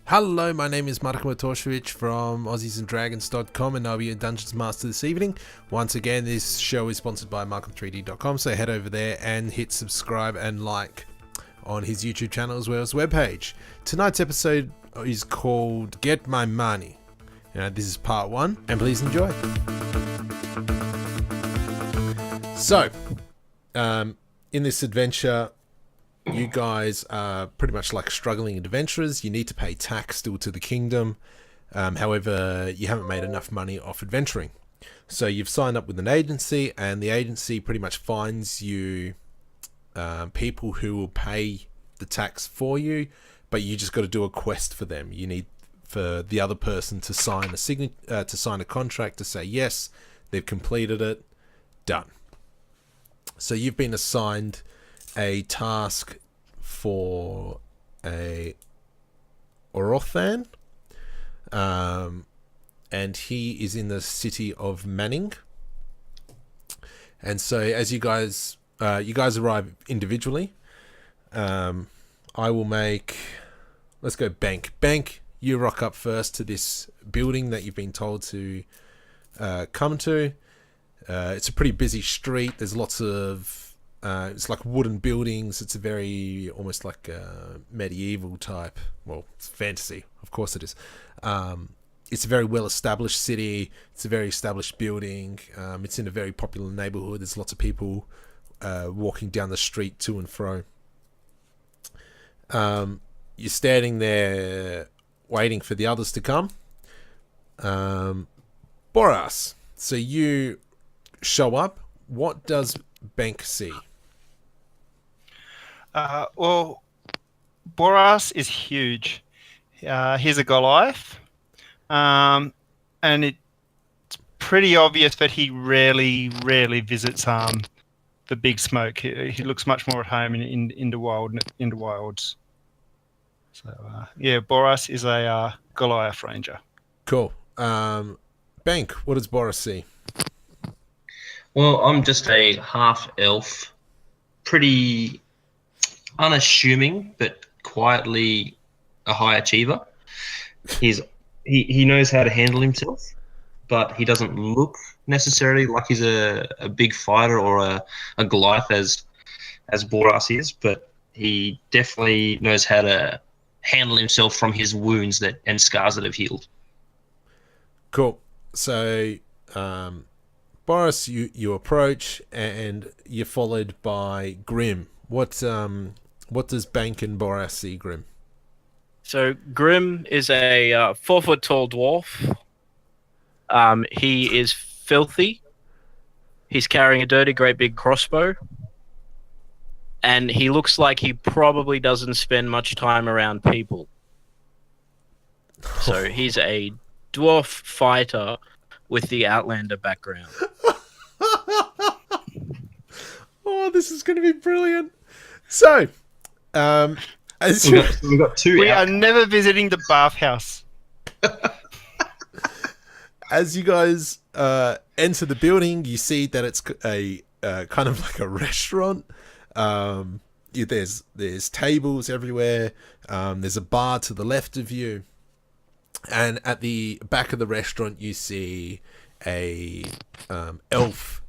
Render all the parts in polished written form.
Hello, my name is Martino from AussiesandDragons.com, and I'll be your Dungeons Master this evening. Once again, this show is sponsored by Malcolm3D.com, so head over there and hit subscribe and like on his YouTube channel as well as webpage. Tonight's episode is called Get My Money. This is part 1, and please enjoy. So, in this adventure, you guys are pretty much like struggling adventurers. You need to pay tax still to the kingdom. However, you haven't made enough money off adventuring. So you've signed up with an agency, and the agency pretty much finds you people who will pay the tax for you, but you just got to do a quest for them. You need for the other person to sign a contract to say yes, they've completed it, done. So you've been assigned a task for a Orothan, and he is in the city of Manning. And so as you guys arrive individually, I will make, let's go Bank, you rock up first to this building that you've been told to come to. It's a pretty busy street. There's lots of it's like wooden buildings. It's a very almost like a medieval type. Well, it's fantasy, of course it is. It's a very well-established city. It's a very established building. It's in a very popular neighborhood. There's lots of people walking down the street to and fro. You're standing there waiting for the others to come. Boras, so you show up. What does Bank see? Well, Boras is huge. He's a Goliath, and it's pretty obvious that he rarely visits the big smoke. He looks much more at home in the wilds. So Boras is a Goliath ranger. Cool. Bank, what does Boras see? Well, I'm just a half elf, pretty unassuming, but quietly a high achiever. He knows how to handle himself, but he doesn't look necessarily like he's a big fighter or a Goliath as Boras is, but he definitely knows how to handle himself from his wounds and scars that have healed. Cool. So, Boras, you approach, and you're followed by Grim. What does Bank and Boras see, Grim? So Grim is a 4-foot-tall dwarf. He is filthy. He's carrying a dirty, great big crossbow. And he looks like he probably doesn't spend much time around people. So he's a dwarf fighter with the Outlander background. Oh, this is going to be brilliant. So, we've got two. We are never visiting the bathhouse. As you guys enter the building, you see that it's a kind of like a restaurant. There's tables everywhere. There's a bar to the left of you, and at the back of the restaurant, you see a elf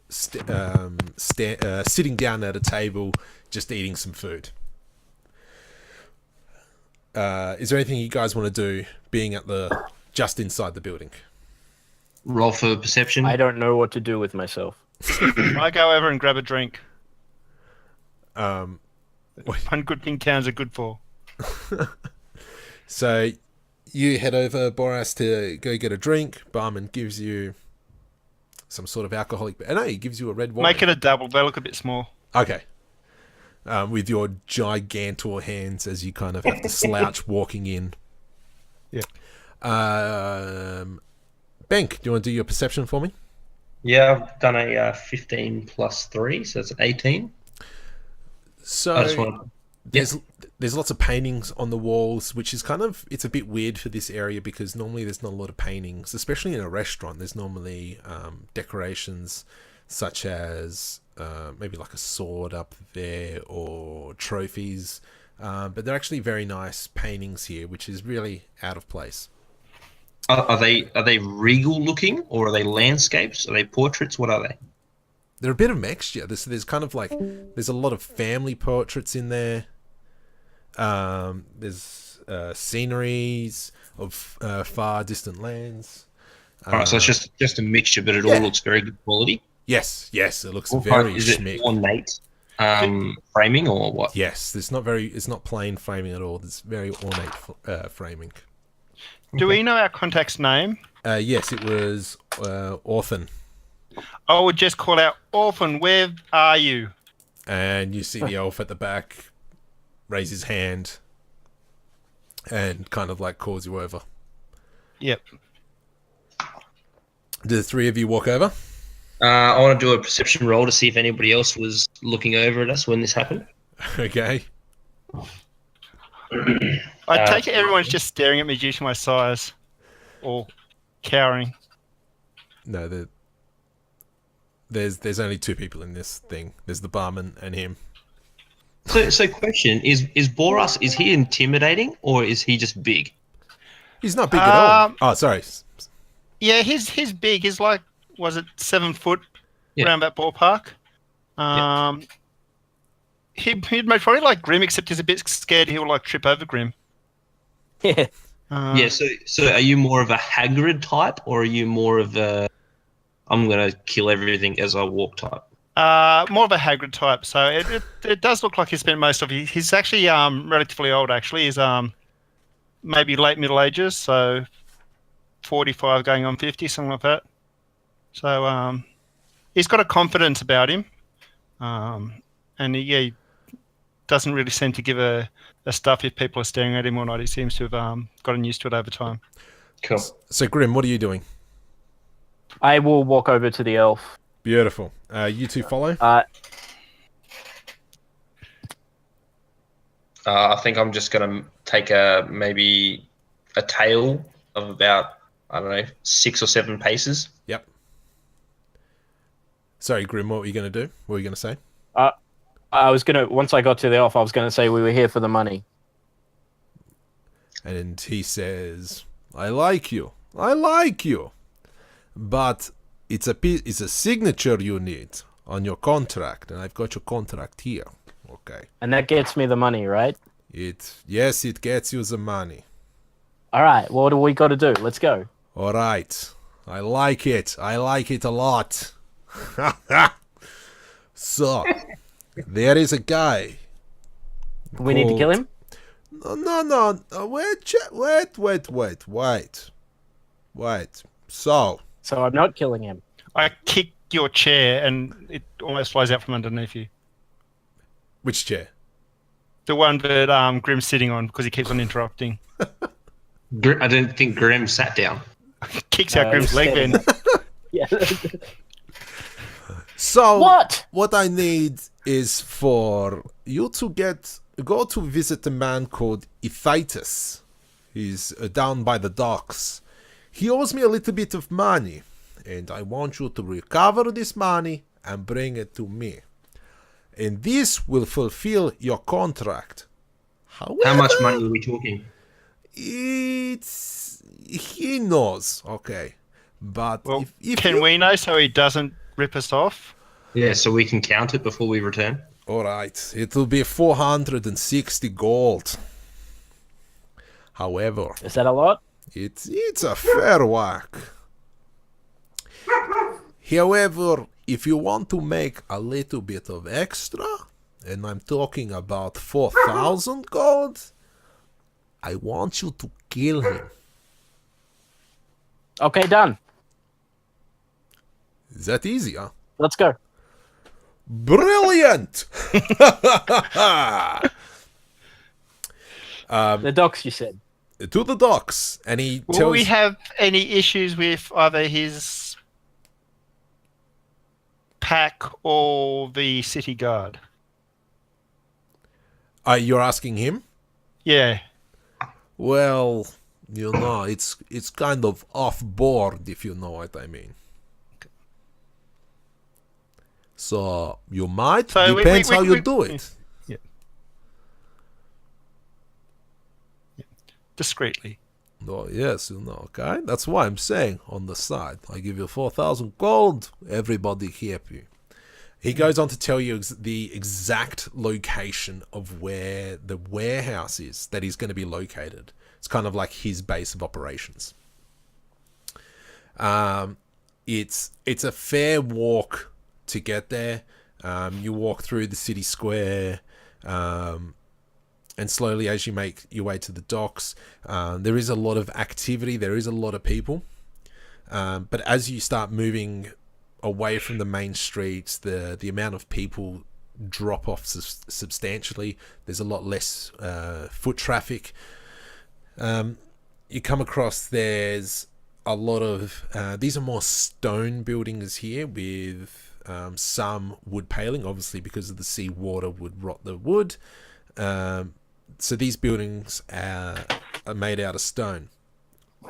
sitting down at a table, just eating some food. Is there anything you guys want to do, being at just inside the building? Roll for perception. I don't know what to do with myself. I go over and grab a drink. One good thing towns are good for. So you head over, Boras, to go get a drink. Barman gives you some sort of alcoholic. No, he gives you a red wine. Make it a double. They look a bit small. Okay. With your gigantor hands as you kind of have to slouch walking in. Yeah. Bank, do you want to do your perception for me? Yeah, I've done a 15 plus 3, so it's an 18. So there's lots of paintings on the walls, which is it's a bit weird for this area because normally there's not a lot of paintings, especially in a restaurant. There's normally decorations such as maybe like a sword up there or trophies. But they're actually very nice paintings here, which is really out of place. Are they regal looking, or are they landscapes? Are they portraits? What are they? They're a bit of mixture. There's kind of like there's a lot of family portraits in there. There's sceneries of far distant lands. All right, so it's just a mixture, but it yeah. all looks very good quality. Yes, it looks very Is schmick. it ornate framing or what? Yes, it's not plain framing at all. It's very ornate framing. Do we know our contact's name? Yes, it was Orphan. I would just call out, Orphan, where are you? And you see the elf at the back raise his hand and kind of like calls you over. Yep. Do the three of you walk over? I want to do a perception roll to see if anybody else was looking over at us when this happened. Okay. I take it everyone's just staring at me due to my size. Or cowering. No, there's only two people in this thing. There's the barman and him. So question is Boras, is he intimidating or is he just big? He's not big at all. Oh, sorry. Yeah, he's big. He's like, was it 7 foot Yeah. around that ballpark? He'd make probably like Grim, except he's a bit scared he'll like trip over Grim. Yeah. Yeah, so are you more of a Hagrid type or are you more of a I'm gonna kill everything as I walk type? More of a Hagrid type. So it does look like he spent most of he's actually relatively old actually. He's maybe late Middle Ages, so 45 going on 50, something like that. So he's got a confidence about him. And he doesn't really seem to give a stuff if people are staring at him or not. He seems to have gotten used to it over time. Cool. So Grim, what are you doing? I will walk over to the elf. Beautiful. You two follow? I think I'm just gonna take maybe a tail of about, I don't know, 6 or 7 paces. Yep. Sorry, Grim, what were you going to do? What were you going to say? Once I got to the elf, I was going to say we were here for the money. And he says, I like you. But it's a signature you need on your contract, and I've got your contract here. Okay. And that gets me the money, right? Yes, it gets you the money. All right. What do we got to do? Let's go. All right. I like it a lot. So, there is a guy. We need to kill him? No. Wait. So I'm not killing him. I kick your chair and it almost flies out from underneath you. which chair? The one that Grim's sitting on because he keeps on interrupting. I don't think Graham sat down. Kicks out Grim's leg then. Yeah. So What I need is for you to go to visit a man called Ephitus. He's down by the docks. He owes me a little bit of money, and I want you to recover this money and bring it to me. And this will fulfill your contract. However, How much money are we talking? he knows, okay. But Well, if can you... we know so he doesn't rip us off? Yeah, so we can count it before we return. All right, it will be 460 gold. However, is that a lot? it's a fair whack. However, if you want to make a little bit of extra, and I'm talking about 4,000 gold, I want you to kill him. Okay, done. Is that easy, huh? Let's go. Brilliant! The docks, you said. To the docks, and he Will tells... we have any issues with either his pack or the city guard? You're asking him? Yeah. Well, you know, it's kind of off board, if you know what I mean. So you might. So Depends how you do it. Yeah. Discreetly. Oh, yes, okay. That's why I'm saying on the side. I give you 4,000 gold. Everybody happy. He goes on to tell you the exact location of where the warehouse is that he's going to be located. It's kind of like his base of operations. It's a fair walk to get there. You walk through the city square, and slowly as you make your way to the docks, there is a lot of activity. There is a lot of people. But as you start moving away from the main streets, the amount of people drop off substantially. There's a lot less foot traffic. You come across, there's a lot of these are more stone buildings here with some wood paling, obviously because of the sea water would rot the wood. So these buildings are made out of stone.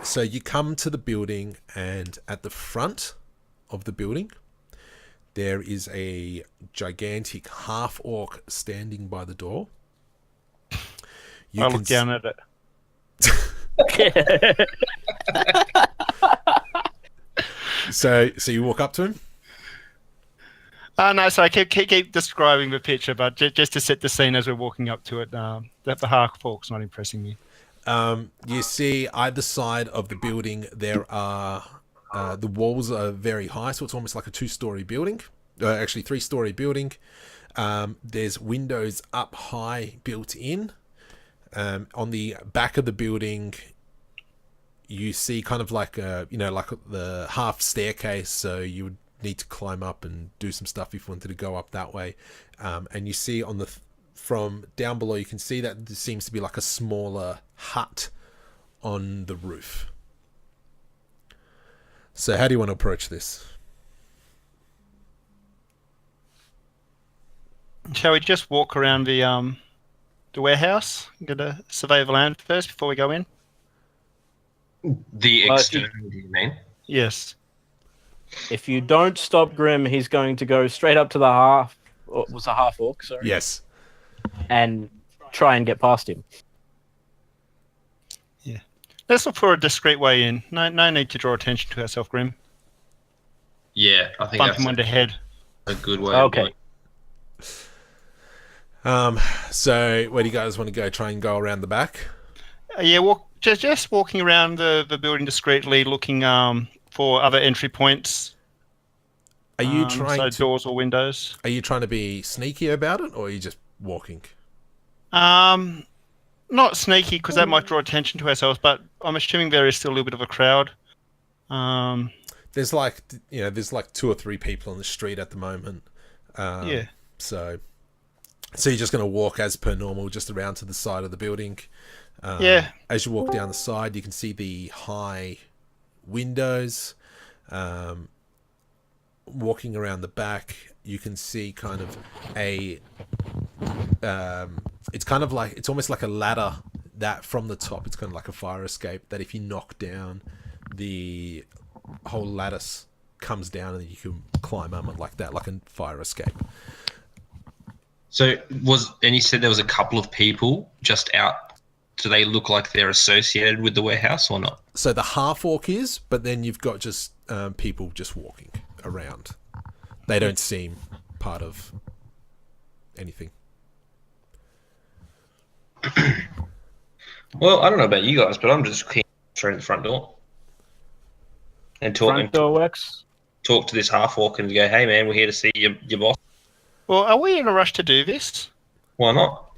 So you come to the building, and at the front of the building there is a gigantic half-orc standing by the door. I look down at it. So you walk up to him? No, so I keep describing the picture, but just to set the scene as we're walking up to it, the half-orc's not impressing me. You see either side of the building there are the walls are very high, so it's almost like a 2-story building. Actually 3-story building. There's windows up high built in. On the back of the building you see kind of like like the half staircase, so you would need to climb up and do some stuff if you wanted to go up that way. And you see on from down below, you can see that there seems to be like a smaller hut on the roof. So how do you want to approach this? Shall we just walk around the warehouse? Get a survey of the land first before we go in? The external, do you mean? Yes. If you don't stop Grim, he's going to go straight up to the half. Or was a half orc? Sorry. Yes. And try and get past him. Yeah. Let's look for a discreet way in. No need to draw attention to ourselves, Grim. Yeah, I think Bump that's him on the head. a good way. Okay. So where do you guys want to go? Try and go around the back? Yeah, just walking around the building discreetly, looking for other entry points. Are you trying doors or windows? Are you trying to be sneaky about it, or are you just walking? Not sneaky, because that might draw attention to ourselves, but I'm assuming there is still a little bit of a crowd. There's like 2 or 3 people on the street at the moment. Yeah. So you're just going to walk as per normal, just around to the side of the building. Yeah. As you walk down the side, you can see the high windows. Walking around the back, you can see kind of it's almost like a ladder that from the top, it's kind of like a fire escape that if you knock down, the whole lattice comes down and you can climb up it like that, like a fire escape. So and you said there was a couple of people just out. Do they look like they're associated with the warehouse or not? So the half orc is, but then you've got just people just walking around. They don't seem part of anything. Well, I don't know about you guys, but I'm just keen through the front door and Front door works. Talk to this half orc and go, "Hey man, we're here to see your boss." Well, are we in a rush to do this? Why not?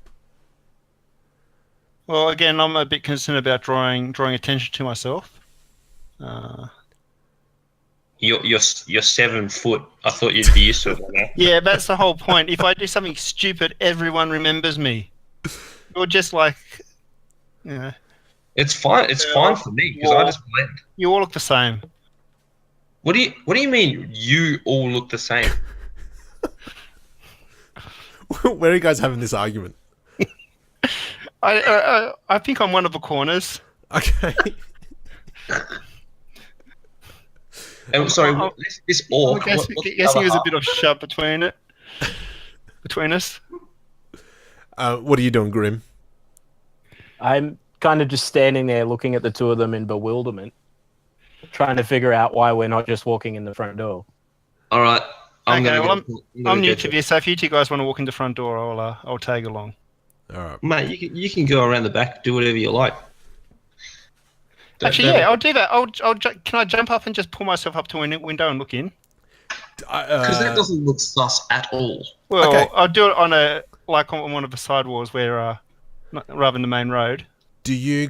Well, again, I'm a bit concerned about drawing attention to myself. You're 7 foot. I thought you'd be used to it by now. Yeah, that's the whole point. If I do something stupid, everyone remembers me. You're just like, It's fine. It's fine for me because I just blend. You all look the same. What do you mean? You all look the same? Where are you guys having this argument? I think I'm one of the corners. Okay. Sorry, I'm this orc. guessing, What's the guessing other there's a half? bit of shove between us. What are you doing, Grim? I'm kind of just standing there looking at the two of them in bewilderment, trying to figure out why we're not just walking in the front door. All right. I'm Okay, gonna well, go. I'm new to this, so if you two guys want to walk in the front door, I'll tag along. All right. Mate, you can go around the back, do whatever you like. Actually, yeah, I'll do that. Can I jump up and just pull myself up to a window and look in? Because that doesn't look sus at all. Well, Okay. I'll do it on one of the side walls where, rather than the main road. Do you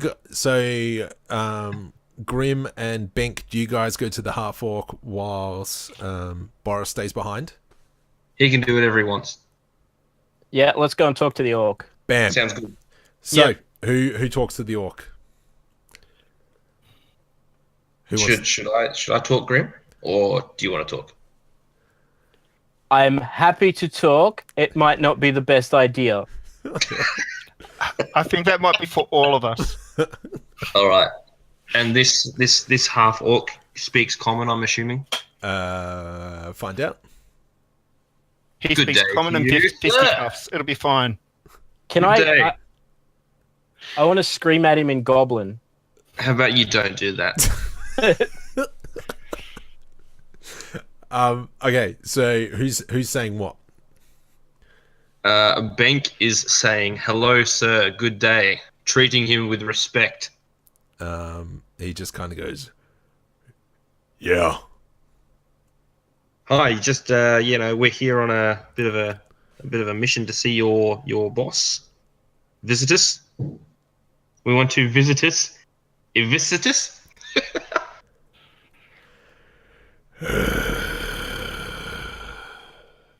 Grim and Benk, do you guys go to the half orc whilst Boris stays behind? He can do whatever he wants. Yeah, let's go and talk to the orc. Bam. Sounds good. So, Yep. who talks to the orc? Who wants? Should I talk, Grim, or do you want to talk? I'm happy to talk. It might not be the best idea. I think that might be for all of us. All right. And this half orc speaks common, I'm assuming. Find out. He Good speaks day common to and you. fisticuffs. It'll be fine. Can Good day. I want to scream at him in Goblin. How about you don't do that? Okay, so who's saying what? Bank is saying, "Hello, sir. Good day." Treating him with respect. He just kind of goes, "Yeah." Hi, just we're here on a bit of a mission to see your boss. Visit us. We want to visit us. Visit us.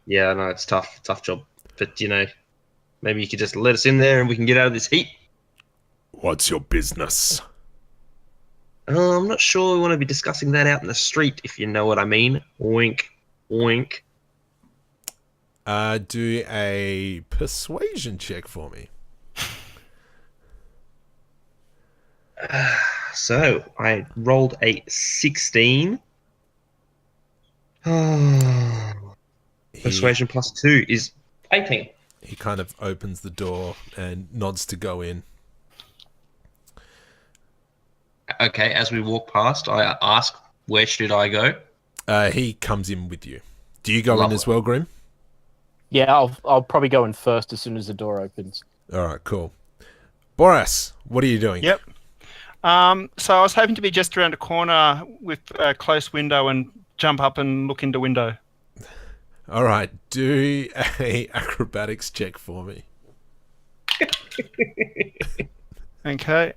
Yeah, I know it's tough job, but maybe you could just let us in there and we can get out of this heat. What's your business? I'm not sure we want to be discussing that out in the street, if you know what I mean. Wink, wink. Do a persuasion check for me. So I rolled a 16. Persuasion plus 2 is 18. He kind of opens the door and nods to go in. Okay, as we walk past, I ask, where should I go? He comes in with you. Do you go in Lovely. as well, Grim? Yeah, I'll probably go in first as soon as the door opens. All right, cool. Boris, what are you doing? Yep. So I was hoping to be just around a corner with a close window and jump up and look in the window. All right, do a acrobatics check for me. Okay.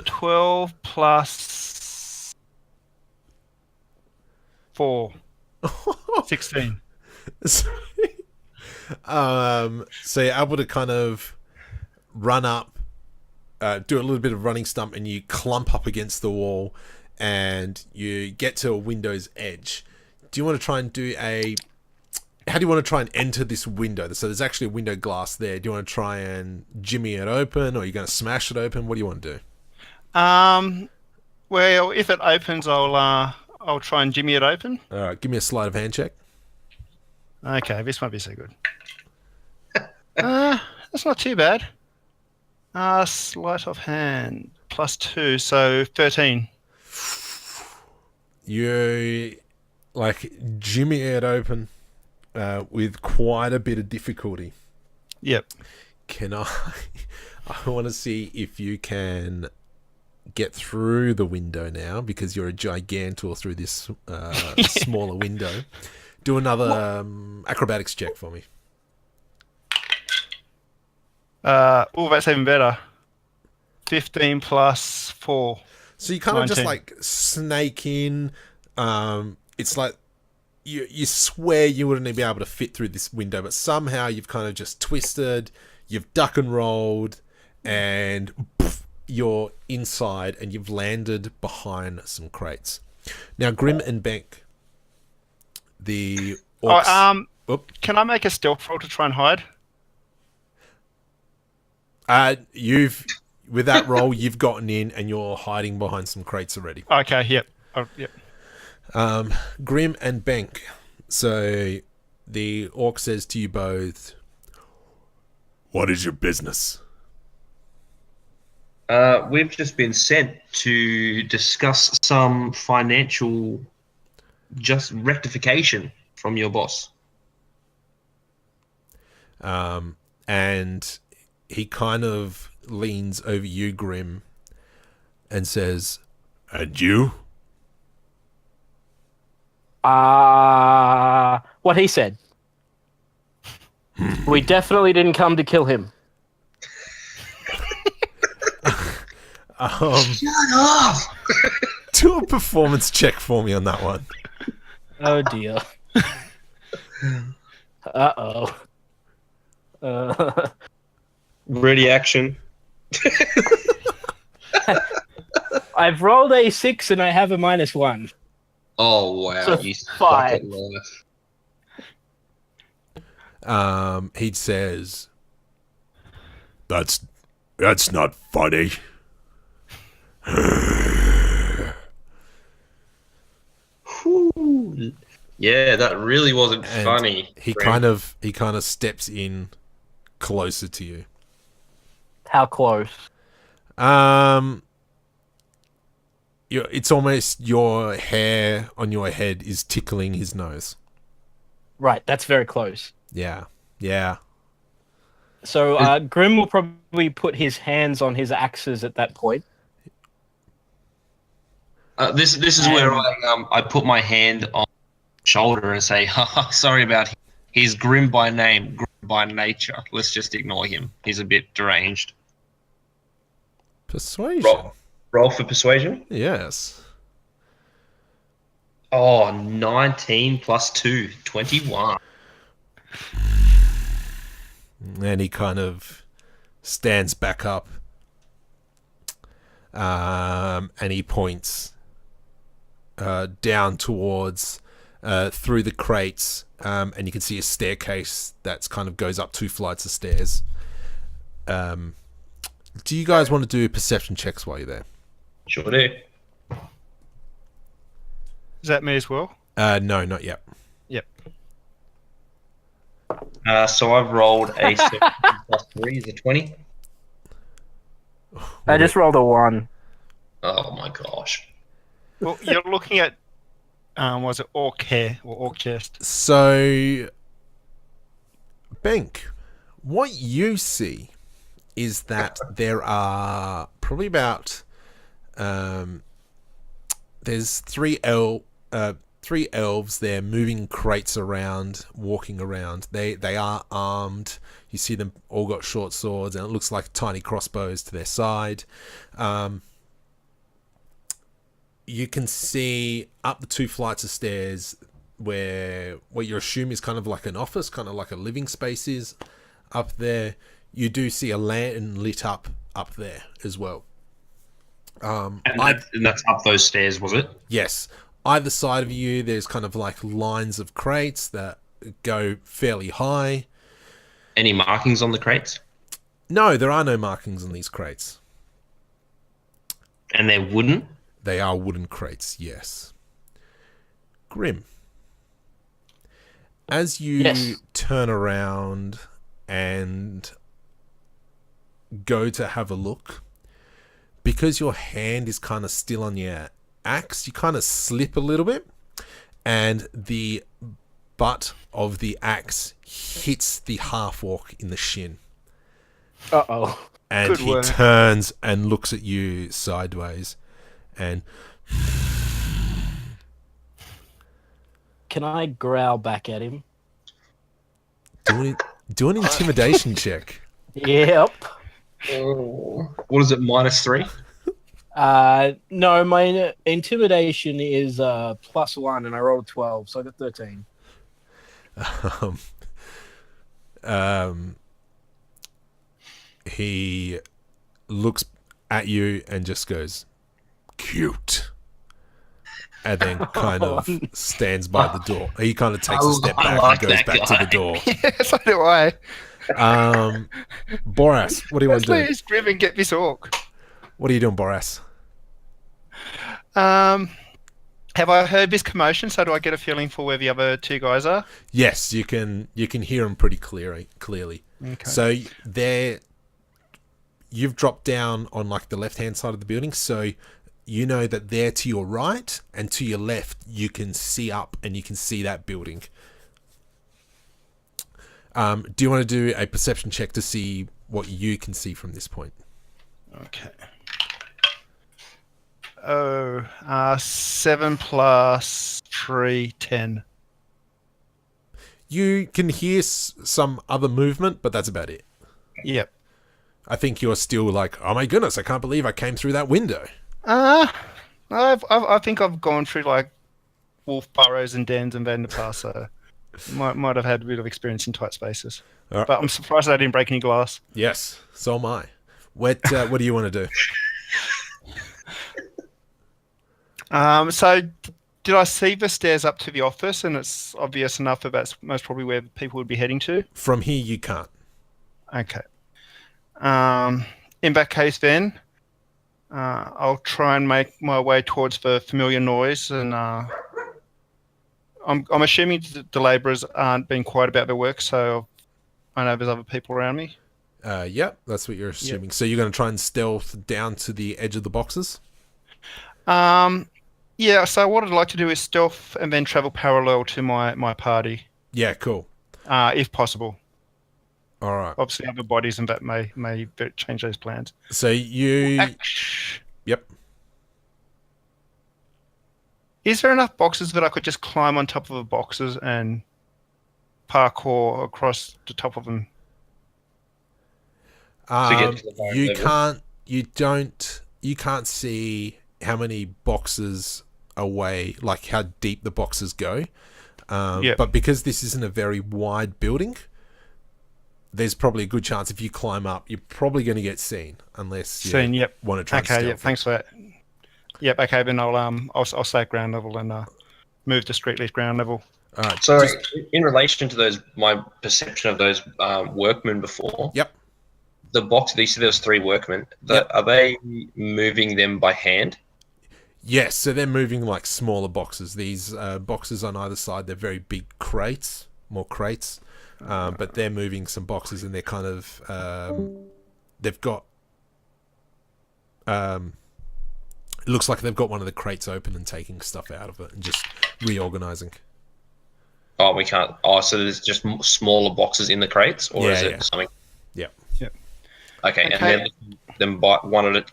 12 plus 4. 16. So you're able to kind of run up, do a little bit of running stump, and you clump up against the wall, and you get to a window's edge. Do you want to try and how do you want to try and enter this window? So there's actually a window glass there. Do you want to try and jimmy it open, or are you going to smash it open? What do you want to do? Well, if it opens, I'll try and jimmy it open. All right, give me a sleight of hand check. Okay, this won't be so good. That's not too bad. Sleight of hand plus 2, so 13. You jimmy it open with quite a bit of difficulty. Yep. I want to see if you can get through the window now, because you're a gigantor through this smaller window. Do another acrobatics check for me. That's even better. 15 plus 4. So you kind of just 19. snake in. It's like you swear you wouldn't be able to fit through this window, but somehow you've kind of just twisted, you've duck and rolled, and poof, you're inside, and you've landed behind some crates. Now, Grim and Bank, the orcs... Can I make a stealth roll to try and hide? With that roll, you've gotten in, and you're hiding behind some crates already. Okay, yep. Oh, yep. Grim and Bank. So the orc says to you both, "What is your business?" We've just been sent to discuss some financial just rectification from your boss. And he kind of leans over you, Grim, and says, "And you?" What he said. We definitely didn't come to kill him. Shut up! Do a performance check for me on that one. Oh dear. Uh-oh. Ready action. I've rolled a 6 and I have a -1. Oh wow, So you suck 5. at life. He says, That's not funny." Whew. Yeah, that really wasn't And funny. He Grim. kind of steps in closer to you. How close? It's almost your hair on your head is tickling his nose. Right, that's very close. Yeah. So Grim will probably put his hands on his axes at that point. This is where I put my hand on the shoulder and say, "Haha, sorry about him. He's grim by name, grim by nature. Let's just ignore him. He's a bit deranged." Persuasion. Roll for persuasion. Yes. Oh, 19 plus 2, 21. And he kind of stands back up. And he points down towards through the crates, and you can see a staircase that's kind of goes up 2 flights of stairs. Do you guys want to do perception checks while you're there? Sure do. Is that me as well? No, not yet. Yep. So I've rolled a 17 plus 3 is a 20. I just rolled a 1. Oh my gosh. Well, you're looking at, was it orc hair or orc chest? So, Bank, what you see is that there are probably about there's three elves there moving crates around, walking around. They are armed. You see them all got short swords, and it looks like tiny crossbows to their side. You can see up the 2 flights of stairs where what you assume is kind of like an office, kind of like a living space is up there. You do see a lantern lit up there as well. And that's up those stairs, was it? Yes. Either side of you, there's kind of like lines of crates that go fairly high. Any markings on the crates? No, there are no markings on these crates. And they're wooden? They are wooden crates, yes. Grim. As you turn around and go to have a look, because your hand is kind of still on your axe, you kind of slip a little bit, and the butt of the axe hits the half-orc in the shin. Uh-oh. And Good work. he turns and looks at you sideways, and Can I growl back at him? do an intimidation check. Yep. Oh. What is it, -3? No, my intimidation is +1, and I rolled a 12, so I got 13. He looks at you and just goes, "Cute," and then kind of stands by the door. He kind of takes a step back like and goes that back to guy. the door. Yeah, so do I. Boras, what do you want Let's to let do? this Grim and get this orc. What are you doing, Boras? Have I heard this commotion? So do I get a feeling for where the other two guys are? Yes, you can hear them pretty clearly. Okay. So you've dropped down on like the left-hand side of the building, so you know that there to your right and to your left you can see up and you can see that building. Do you want to do a perception check to see what you can see from this point? Okay. 7 plus 3, 10. You can hear some other movement, but that's about it. Yep. I think you're still like, oh my goodness, I can't believe I came through that window. I think I've gone through like wolf burrows and dens and van the past, so might have had a bit of experience in tight spaces. Right. But I'm surprised I didn't break any glass. Yes, so am I. What do you want to do? So did I see the stairs up to the office, and it's obvious enough that that's most probably where people would be heading to? From here, you can't. Okay. In that case, then I'll try and make my way towards the familiar noise, and I'm assuming the labourers aren't being quiet about their work, so I know there's other people around me. Yeah, that's what you're assuming. Yep. So you're going to try and stealth down to the edge of the boxes? Yeah, so what I'd like to do is stealth and then travel parallel to my party. Yeah, cool. If possible. All right. Obviously, other bodies and that may change those plans. So you... Yep. Is there enough boxes that I could just climb on top of the boxes and parkour across the top of them? You can't see how many boxes away, like how deep the boxes go. Yep. But because this isn't a very wide building, there's probably a good chance if you climb up, you're probably going to get seen unless you want to try and stealth. Okay, thanks for that. Yep, okay, then I'll stay at ground level and move to street leaf ground level. All right. So in relation to those, my perception of those workmen before. Yep. The box, you said there was 3 workmen. Are they moving them by hand? Yes, so they're moving like smaller boxes. These boxes on either side, they're very big crates, more crates. But they're moving some boxes and they're kind of... they've got... it looks like they've got one of the crates open and taking stuff out of it and just reorganizing. Oh, we can't... Oh, so there's just smaller boxes in the crates? Or is it something... Yep. Okay, and then by one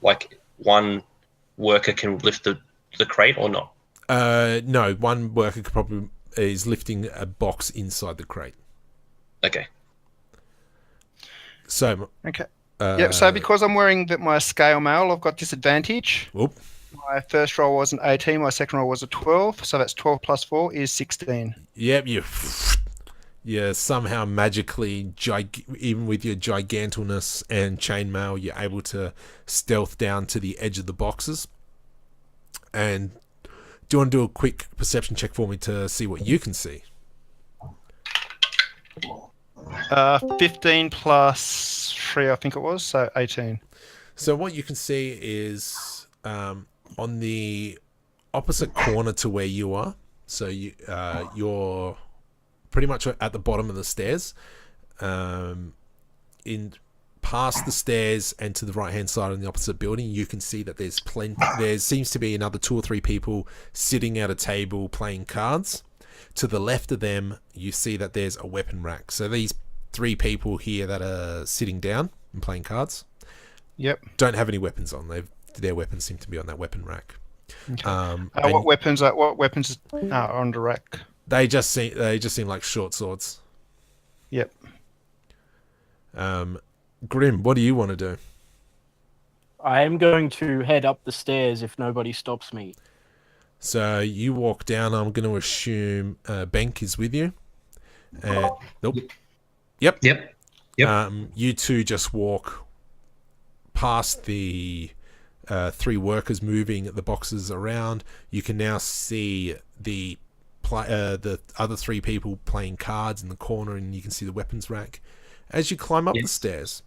worker can lift the crate or not? No, one worker probably is lifting a box inside the crate. Okay. So. Okay. So because I'm wearing my scale mail, I've got disadvantage. Whoop. My first roll was an 18. My second roll was a 12. So that's 12 plus 4 is 16. Yep, you're somehow magically, even with your gigantalness and chainmail, you're able to stealth down to the edge of the boxes. And do you want to do a quick perception check for me to see what you can see? 15 plus 3, I think it was, so 18. So what you can see is on the opposite corner to where you are. So you're pretty much at the bottom of the stairs. In past the stairs and to the right hand side in the opposite building, you can see that there's there seems to be another 2 or 3 people sitting at a table playing cards. To the left of them, you see that there's a weapon rack. So these 3 people here that are sitting down and playing cards, don't have any weapons on. Their weapons seem to be on that weapon rack. Okay. What weapons are on the rack? They just seem like short swords. Yep. Grim, what do you want to do? I am going to head up the stairs if nobody stops me. So you walk down. I'm going to assume Benk is with you. Nope. Yep. You two just walk past the 3 workers moving the boxes around. You can now see the other 3 people playing cards in the corner, and you can see the weapons rack as you climb up the stairs.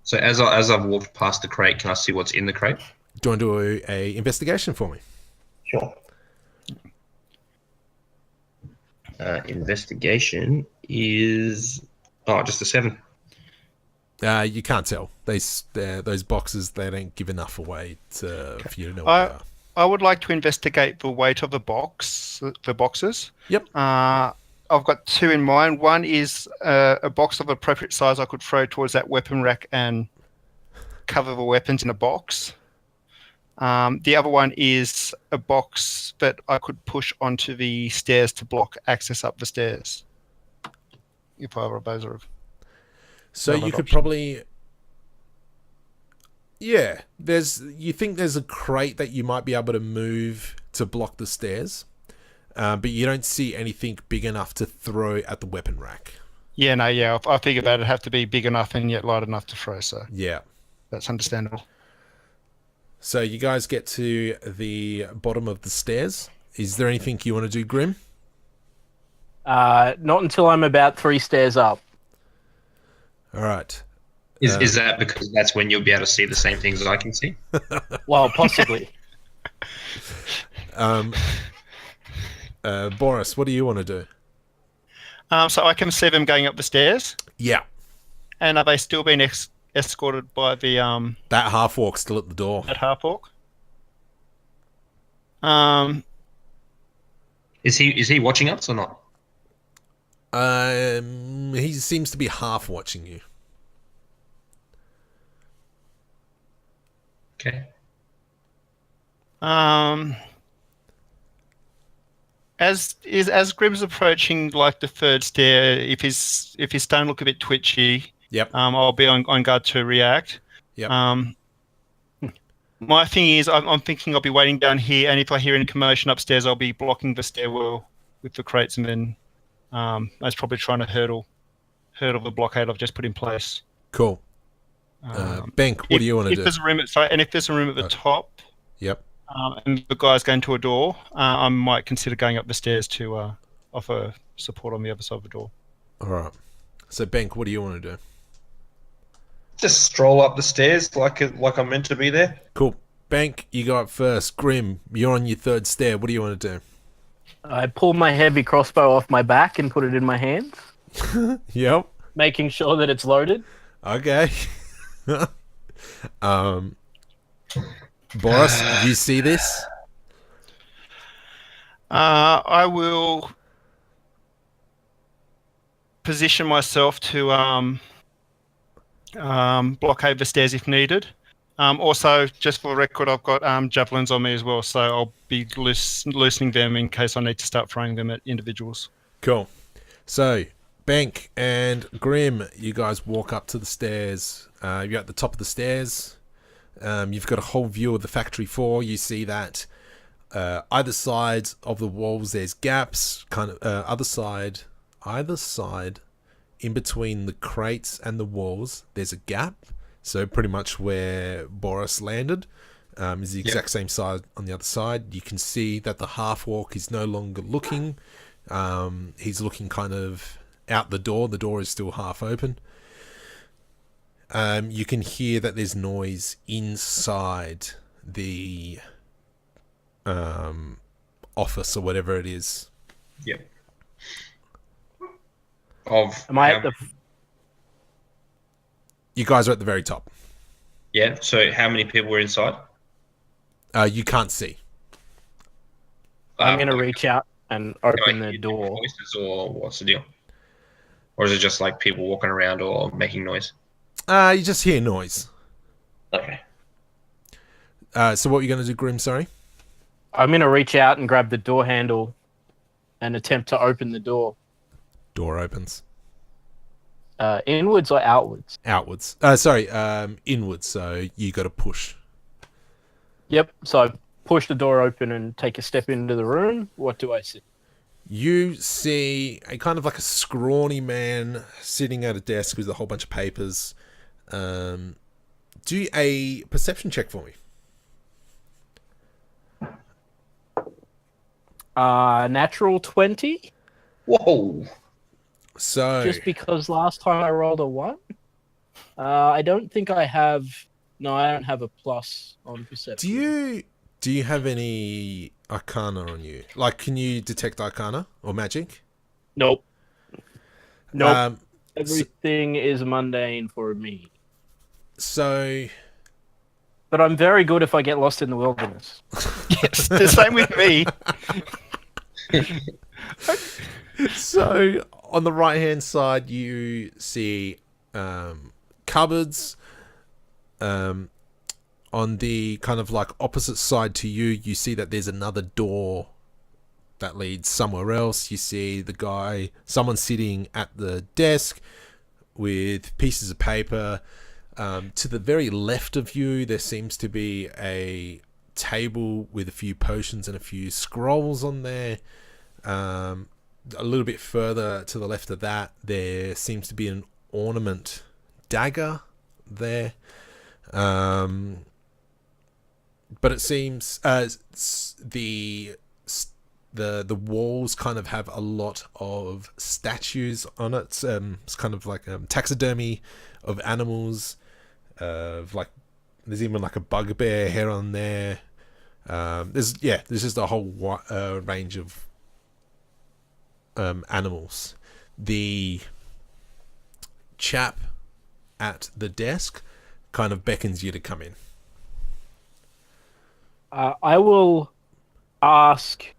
So as I've walked past the crate, can I see what's in the crate? Do you want to do a investigation for me? Sure. Investigation is just a 7. You can't tell. Those boxes, they don't give enough away for you to know what they are. I would like to investigate the weight of the boxes. Yep. I've got 2 in mind. One is a box of appropriate size I could throw towards that weapon rack and cover the weapons in a box. The other one is a box that I could push onto the stairs to block access up the stairs. If either of those are... So you could probably... Yeah, you think there's a crate that you might be able to move to block the stairs, but you don't see anything big enough to throw at the weapon rack. Yeah, I figured that it'd have to be big enough and yet light enough to throw, so yeah, that's understandable. So you guys get to the bottom of the stairs. Is there anything you want to do, Grim? Not until I'm about 3 stairs up. All right. Is that because that's when you'll be able to see the same things I can see? Well, possibly. Boris, what do you want to do? So I can see them going up the stairs. Yeah. And are they still being escorted by the that half orc still at the door? That half orc. Is he watching us or not? He seems to be half watching you. Okay. As Grim's approaching like the 3rd stair, if he's starting to look a bit twitchy, yep. I'll be on guard to react. Yep. My thing is, I'm thinking I'll be waiting down here, and if I hear any commotion upstairs, I'll be blocking the stairwell with the crates, and then I was probably trying to hurdle the blockade I've just put in place. Cool. Bank, what do you want to do? If there's a room at the top, yep. And the guy's going to a door, I might consider going up the stairs to offer support on the other side of the door. All right. So, Bank, what do you want to do? Just stroll up the stairs like I'm meant to be there. Cool. Bank, you go up first. Grim, you're on your 3rd stair. What do you want to do? I pull my heavy crossbow off my back and put it in my hands. Yep. Making sure that it's loaded. Okay. Boris, you see this? I will position myself to blockade the stairs if needed. Also, just for the record, I've got javelins on me as well, so I'll be loosening them in case I need to start throwing them at individuals. Cool. So, Bank and Grim, you guys walk up to the stairs. You're at the top of the stairs. You've got a whole view of the factory floor. You see that either side of the walls there's gaps. Either side, in between the crates and the walls, there's a gap. So pretty much where Boris landed is the exact same side on the other side. You can see that the half orc is no longer looking. He's looking kind of out the door. The door is still half open. You can hear that there's noise inside the office or whatever it is. Yeah. Am I at the... You guys are at the very top. Yeah, so how many people were inside? You can't see. I'm going to reach out and open the door. Voices, or what's the deal? Or is it just like people walking around or making noise? You just hear noise. Okay. So what are you going to do, Grim? Sorry? I'm going to reach out and grab the door handle and attempt to open the door. Door opens. Inwards or outwards? Outwards. Inwards. So you got to push. Yep. So I push the door open and take a step into the room. What do I see? You see a kind of like a scrawny man sitting at a desk with a whole bunch of papers. Do a perception check for me. Natural 20. Whoa. So Just because last time I rolled a 1. I don't think I have... No, I don't have a plus on perception. Do you have any arcana on you? Like, can you detect arcana or magic? Nope. Nope. Um, Everything is mundane for me. so But I'm very good if I get lost in the wilderness. Yes, the same with me. So on the right hand side, you see cupboards. On the kind of like opposite side to you, you see that there's another door that leads somewhere else. You see someone sitting at the desk with pieces of paper. To the very left of you, there seems to be a table with a few potions and a few scrolls on there. A little bit further to the left of that, there seems to be an ornament dagger there. But it seems the walls kind of have a lot of statues on it. It's kind of like taxidermy of animals. Like there's even like a bugbear hair on there. There's just a whole range of animals. The chap at the desk kind of beckons you to come in. I will ask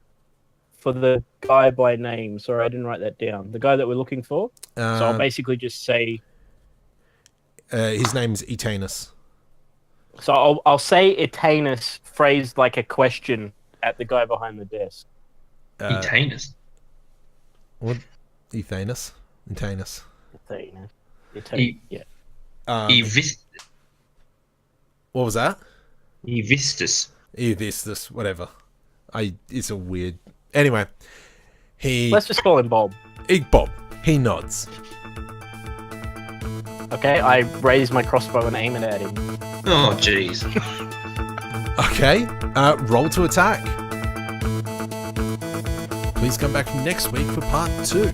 for the guy by name. Sorry, I didn't write that down. The guy that we're looking for. So I'll basically just say... his name's Etanus. So I'll say Etanus phrased like a question at the guy behind the desk. Etanus. What? Etanus? Etanus. Yeah. What was that? Evistus. Evistus, whatever. It's a weird... Anyway, Let's just call him Bob. Bob. He nods. Okay, I raise my crossbow and aim it at him. Oh, jeez. Okay, roll to attack. Please come back next week for part 2.